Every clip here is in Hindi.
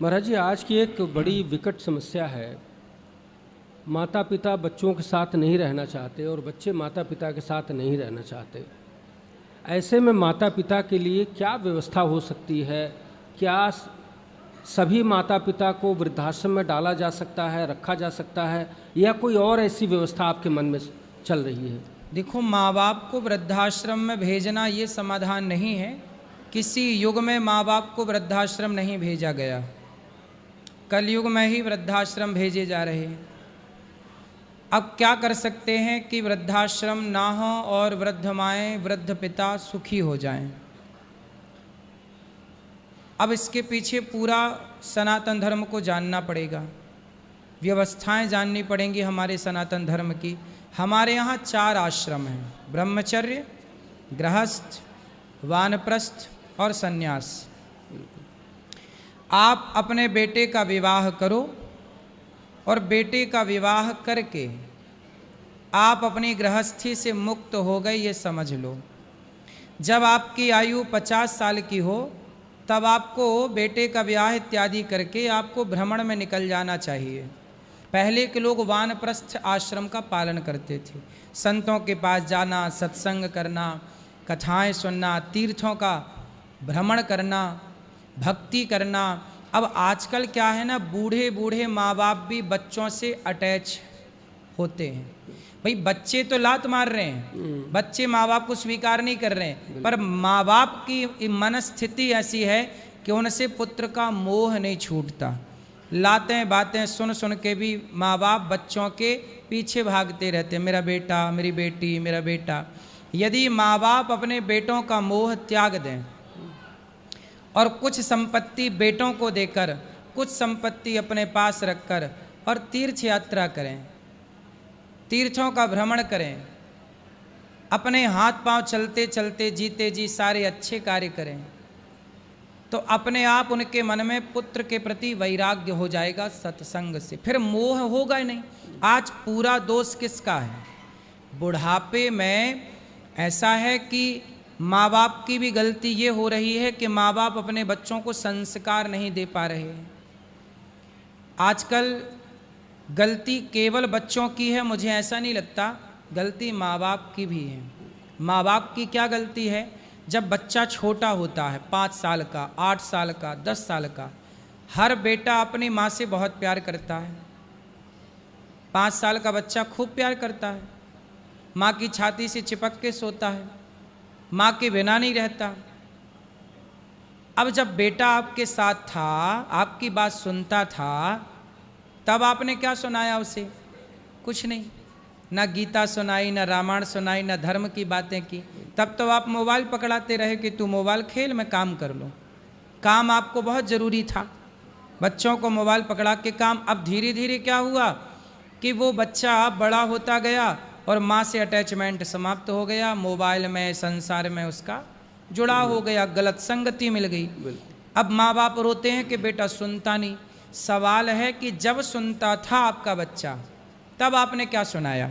महाराज जी, आज की एक बड़ी विकट समस्या है। माता पिता बच्चों के साथ नहीं रहना चाहते और बच्चे माता पिता के साथ नहीं रहना चाहते। ऐसे में माता पिता के लिए क्या व्यवस्था हो सकती है? क्या सभी माता पिता को वृद्धाश्रम में डाला जा सकता है, रखा जा सकता है, या कोई और ऐसी व्यवस्था आपके मन में चल रही है? देखो, माँ बाप को वृद्धाश्रम में भेजना ये समाधान नहीं है। किसी युग में माँ बाप को वृद्धाश्रम नहीं भेजा गया, कलयुग में ही वृद्धाश्रम भेजे जा रहे हैं। अब क्या कर सकते हैं कि वृद्धाश्रम ना हो और वृद्ध माएँ वृद्ध पिता सुखी हो जाएं। अब इसके पीछे पूरा सनातन धर्म को जानना पड़ेगा, व्यवस्थाएं जाननी पड़ेंगी हमारे सनातन धर्म की। हमारे यहाँ 4 आश्रम हैं: ब्रह्मचर्य, गृहस्थ, वानप्रस्थ और सन्यास। आप अपने बेटे का विवाह करो और बेटे का विवाह करके आप अपनी गृहस्थी से मुक्त हो गए, ये समझ लो। जब आपकी आयु 50 साल की हो तब आपको बेटे का विवाह इत्यादि करके आपको भ्रमण में निकल जाना चाहिए। पहले के लोग वानप्रस्थ आश्रम का पालन करते थे। संतों के पास जाना, सत्संग करना, कथाएं सुनना, तीर्थों का भ्रमण करना, भक्ति करना। अब आजकल क्या है ना, बूढ़े बूढ़े माँ बाप भी बच्चों से अटैच होते हैं। भाई, बच्चे तो लात मार रहे हैं, बच्चे माँ बाप को स्वीकार नहीं कर रहे हैं, पर माँ बाप की मनस्थिति ऐसी है कि उनसे पुत्र का मोह नहीं छूटता। लातें बातें सुन सुन के भी माँ बाप बच्चों के पीछे भागते रहते हैं, मेरा बेटा, मेरी बेटी, मेरा बेटा। यदि माँ बाप अपने बेटों का मोह त्याग दें और कुछ संपत्ति बेटों को देकर, कुछ संपत्ति अपने पास रखकर और तीर्थ यात्रा करें, तीर्थों का भ्रमण करें, अपने हाथ पांव चलते चलते जीते जी सारे अच्छे कार्य करें, तो अपने आप उनके मन में पुत्र के प्रति वैराग्य हो जाएगा सत्संग से, फिर मोह होगा ही नहीं। आज पूरा दोष किसका है? बुढ़ापे में ऐसा है कि माँ बाप की भी गलती ये हो रही है कि माँ बाप अपने बच्चों को संस्कार नहीं दे पा रहे हैं। आजकल गलती केवल बच्चों की है, मुझे ऐसा नहीं लगता, गलती माँ बाप की भी है। माँ बाप की क्या गलती है? जब बच्चा छोटा होता है, 5 साल का, 8 साल का, 10 साल का, हर बेटा अपनी माँ से बहुत प्यार करता है। 5 साल का बच्चा खूब प्यार करता है, माँ की छाती से चिपक के सोता है, माँ के बिना नहीं रहता। अब जब बेटा आपके साथ था, आपकी बात सुनता था, तब आपने क्या सुनाया उसे? कुछ नहीं, ना गीता सुनाई, ना रामायण सुनाई, ना धर्म की बातें की। तब तो आप मोबाइल पकड़ाते रहे कि तू मोबाइल खेल, मैं काम कर लूँ। काम आपको बहुत ज़रूरी था, बच्चों को मोबाइल पकड़ा के काम। अब धीरे धीरे क्या हुआ कि वो बच्चा बड़ा होता गया और माँ से अटैचमेंट समाप्त हो गया, मोबाइल में, संसार में उसका जुड़ा हो गया, गलत संगति मिल गई। अब माँ बाप रोते हैं कि बेटा सुनता नहीं। सवाल है कि जब सुनता था आपका बच्चा, तब आपने क्या सुनाया?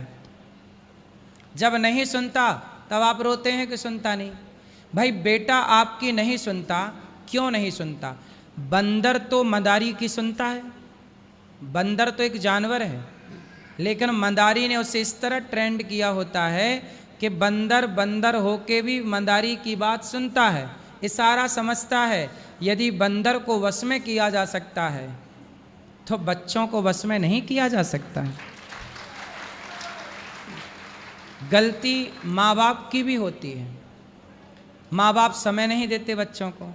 जब नहीं सुनता तब आप रोते हैं कि सुनता नहीं। भाई, बेटा आपकी नहीं सुनता, क्यों नहीं सुनता? बंदर तो मदारी की सुनता है, बंदर तो एक जानवर है, लेकिन मदारी ने उसे इस तरह ट्रेंड किया होता है कि बंदर बंदर होके भी मदारी की बात सुनता है, इशारा समझता है। यदि बंदर को वश में किया जा सकता है तो बच्चों को वश में नहीं किया जा सकता है। गलती माँ बाप की भी होती है। माँ बाप समय नहीं देते बच्चों को,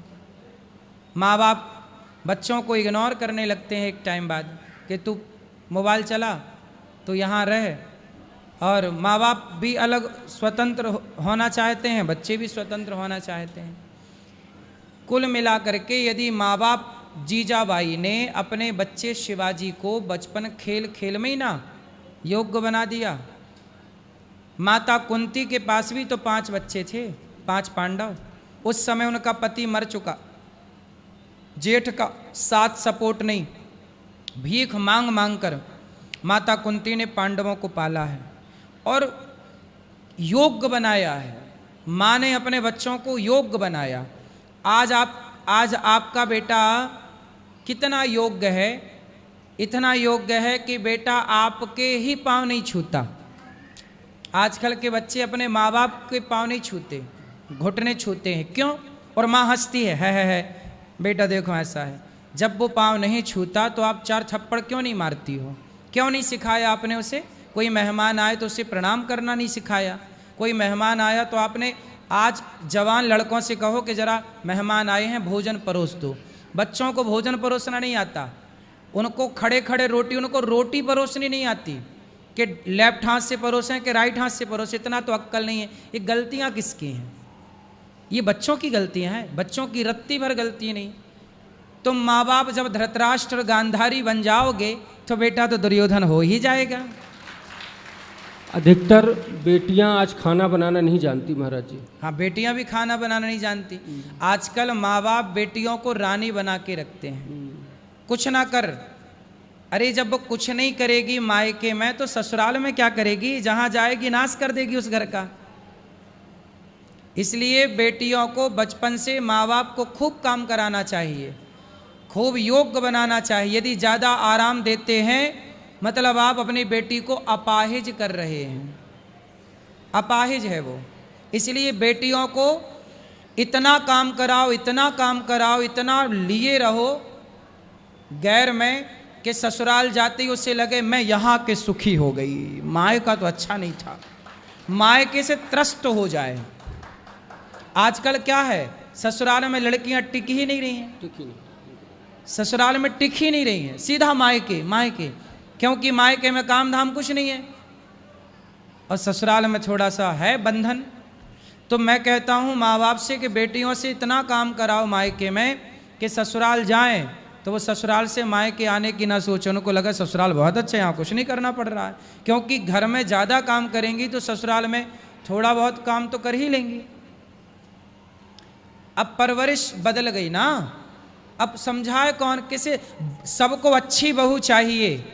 माँ बाप बच्चों को इग्नोर करने लगते हैं एक टाइम बाद कि तू मोबाइल चला, तो यहाँ रह। और माँ बाप भी अलग स्वतंत्र होना चाहते हैं, बच्चे भी स्वतंत्र होना चाहते हैं। कुल मिलाकर के यदि माँ बाप, जीजाबाई ने अपने बच्चे शिवाजी को बचपन खेल खेल में ही ना योग्य बना दिया। माता कुंती के पास भी तो 5 बच्चे थे, 5 पांडव। उस समय उनका पति मर चुका, जेठ का साथ सपोर्ट नहीं, भीख मांग मांग कर माता कुंती ने पांडवों को पाला है और योग्य बनाया है। माँ ने अपने बच्चों को योग्य बनाया। आज आपका बेटा कितना योग्य है, इतना योग्य है कि बेटा आपके ही पाँव नहीं छूता। आजकल के बच्चे अपने माँ बाप के पाँव नहीं छूते, घुटने छूते हैं। क्यों? और माँ हंसती है बेटा देखो ऐसा है। जब वो पाँव नहीं छूता तो आप 4 थप्पड़ क्यों नहीं मारती हो? क्यों नहीं सिखाया आपने उसे? कोई मेहमान आए तो उसे प्रणाम करना नहीं सिखाया? कोई मेहमान आया तो आपने, आज जवान लड़कों से कहो कि ज़रा मेहमान आए हैं भोजन परोस दो। बच्चों को भोजन परोसना नहीं आता, उनको खड़े खड़े उनको रोटी परोसनी नहीं आती कि लेफ्ट हाथ से परोसें कि राइट हाथ से परोसें, इतना तो अक्ल नहीं है। ये गलतियाँ किसकी हैं? ये बच्चों की गलतियाँ हैं, बच्चों की रत्ती भर गलती नहीं। तुम माँ बाप जब धृतराष्ट्र गांधारी बन जाओगे तो बेटा तो दुर्योधन हो ही जाएगा। अधिकतर बेटियां आज खाना बनाना नहीं जानती महाराज जी। हाँ, बेटियां भी खाना बनाना नहीं जानती। आजकल माँ बाप बेटियों को रानी बना के रखते हैं, कुछ ना कर। अरे जब वो कुछ नहीं करेगी मायके में तो ससुराल में क्या करेगी? जहां जाएगी नाश कर देगी उस घर का। इसलिए बेटियों को बचपन से माँ बाप को खूब काम कराना चाहिए, खूब योग्य बनाना चाहिए। यदि ज़्यादा आराम देते हैं मतलब आप अपनी बेटी को अपाहिज कर रहे हैं, अपाहिज है वो। इसलिए बेटियों को इतना काम कराओ, इतना काम कराओ, इतना लिए रहो गैर में कि ससुराल जाते ही उससे लगे मैं यहाँ के सुखी हो गई, मायका तो अच्छा नहीं था, मायके से त्रस्त हो जाए। आजकल क्या है, ससुराल में लड़कियां टिक ही नहीं रही हैं, ससुराल में टिक ही नहीं रही हैं, सीधा मायके मायके। क्योंकि मायके में काम धाम कुछ नहीं है और ससुराल में थोड़ा सा है बंधन। तो मैं कहता हूँ माँ बाप से कि बेटियों से इतना काम कराओ मायके में कि ससुराल जाएं तो वो ससुराल से मायके आने की ना सोचें, उनको लगा ससुराल बहुत अच्छा है, यहाँ कुछ नहीं करना पड़ रहा है। क्योंकि घर में ज़्यादा काम करेंगी तो ससुराल में थोड़ा बहुत काम तो कर ही लेंगी। अब परवरिश बदल गई ना, अब समझाए कौन किसे? सबको अच्छी बहू चाहिए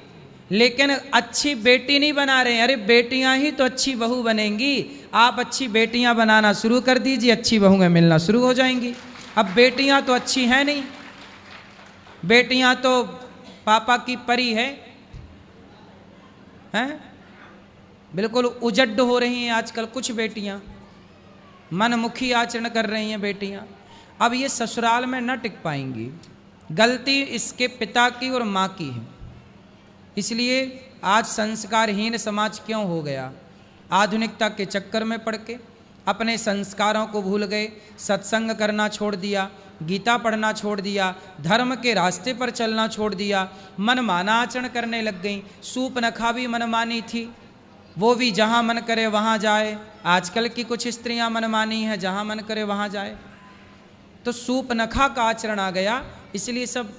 लेकिन अच्छी बेटी नहीं बना रहे हैं। अरे बेटियां ही तो अच्छी बहू बनेंगी। आप अच्छी बेटियां बनाना शुरू कर दीजिए, अच्छी बहुएं मिलना शुरू हो जाएंगी। अब बेटियां तो अच्छी हैं नहीं, बेटियां तो पापा की परी हैं, बिल्कुल उजड्ड हो रही हैं आजकल कुछ बेटियां, मनमुखी आचरण कर रही हैं बेटियां। अब ये ससुराल में न टिक पाएंगी। गलती इसके पिता की और माँ की है। इसलिए आज संस्कारहीन समाज क्यों हो गया? आधुनिकता के चक्कर में पड़ के अपने संस्कारों को भूल गए, सत्संग करना छोड़ दिया, गीता पढ़ना छोड़ दिया, धर्म के रास्ते पर चलना छोड़ दिया, मनमाना आचरण करने लग गई। सूपनखा भी मनमानी थी, वो भी जहाँ मन करे वहाँ जाए। आजकल की कुछ स्त्रियाँ मनमानी हैं, जहाँ मन करे वहाँ जाए। तो सूपनखा का आचरण आ गया, इसलिए सब।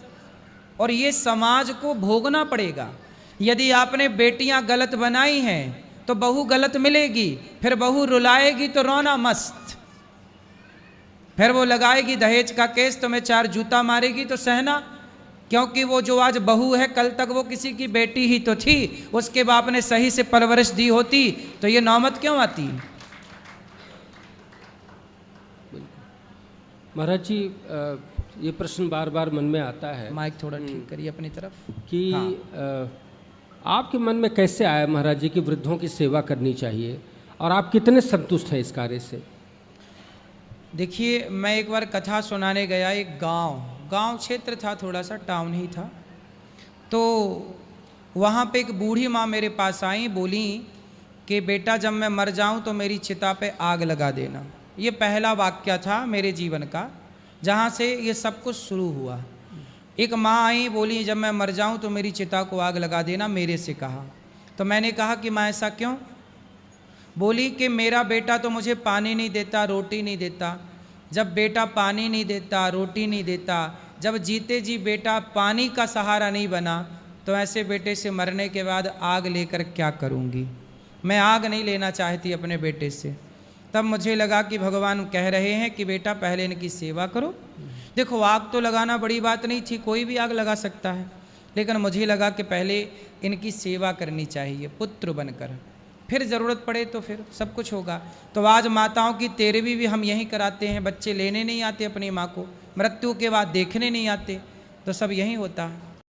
और ये समाज को भोगना पड़ेगा। यदि आपने बेटियां गलत बनाई हैं तो बहू गलत मिलेगी, फिर बहू रुलाएगी तो रोना मस्त, फिर वो लगाएगी दहेज का केस, तुम्हें 4 जूता मारेगी तो सहना। क्योंकि वो जो आज बहू है कल तक वो किसी की बेटी ही तो थी, उसके बाप ने सही से परवरिश दी होती तो ये नौबत क्यों आती? महाराज जी ये प्रश्न बार बार मन में आता है, माइक थोड़ा ठीक करिए अपनी तरफ, कि आपके मन में कैसे आया महाराज जी कि वृद्धों की सेवा करनी चाहिए और आप कितने संतुष्ट हैं इस कार्य से? देखिए, मैं एक बार कथा सुनाने गया, एक गांव क्षेत्र था, थोड़ा सा टाउन ही था। तो वहाँ पे एक बूढ़ी माँ मेरे पास आई, बोली कि बेटा जब मैं मर जाऊँ तो मेरी चिता पे आग लगा देना। ये पहला वाक्य था मेरे जीवन का जहाँ से ये सब कुछ शुरू हुआ। एक माँ आई, बोली जब मैं मर जाऊँ तो मेरी चिता को आग लगा देना, मेरे से कहा। तो मैंने कहा कि माँ ऐसा क्यों? बोली कि मेरा बेटा तो मुझे पानी नहीं देता, रोटी नहीं देता। जब बेटा पानी नहीं देता, रोटी नहीं देता, जब जीते जी बेटा पानी का सहारा नहीं बना, तो ऐसे बेटे से मरने के बाद आग लेकर क्या करूँगी? मैं आग नहीं लेना चाहती अपने बेटे से। तब मुझे लगा कि भगवान कह रहे हैं कि बेटा पहले इनकी सेवा करो। देखो, आग तो लगाना बड़ी बात नहीं थी, कोई भी आग लगा सकता है, लेकिन मुझे लगा कि पहले इनकी सेवा करनी चाहिए पुत्र बनकर, फिर ज़रूरत पड़े तो फिर सब कुछ होगा। तो आज माताओं की तेरहवीं भी हम यहीं कराते हैं। बच्चे लेने नहीं आते अपनी माँ को, मृत्यु के बाद देखने नहीं आते, तो सब यही होता है।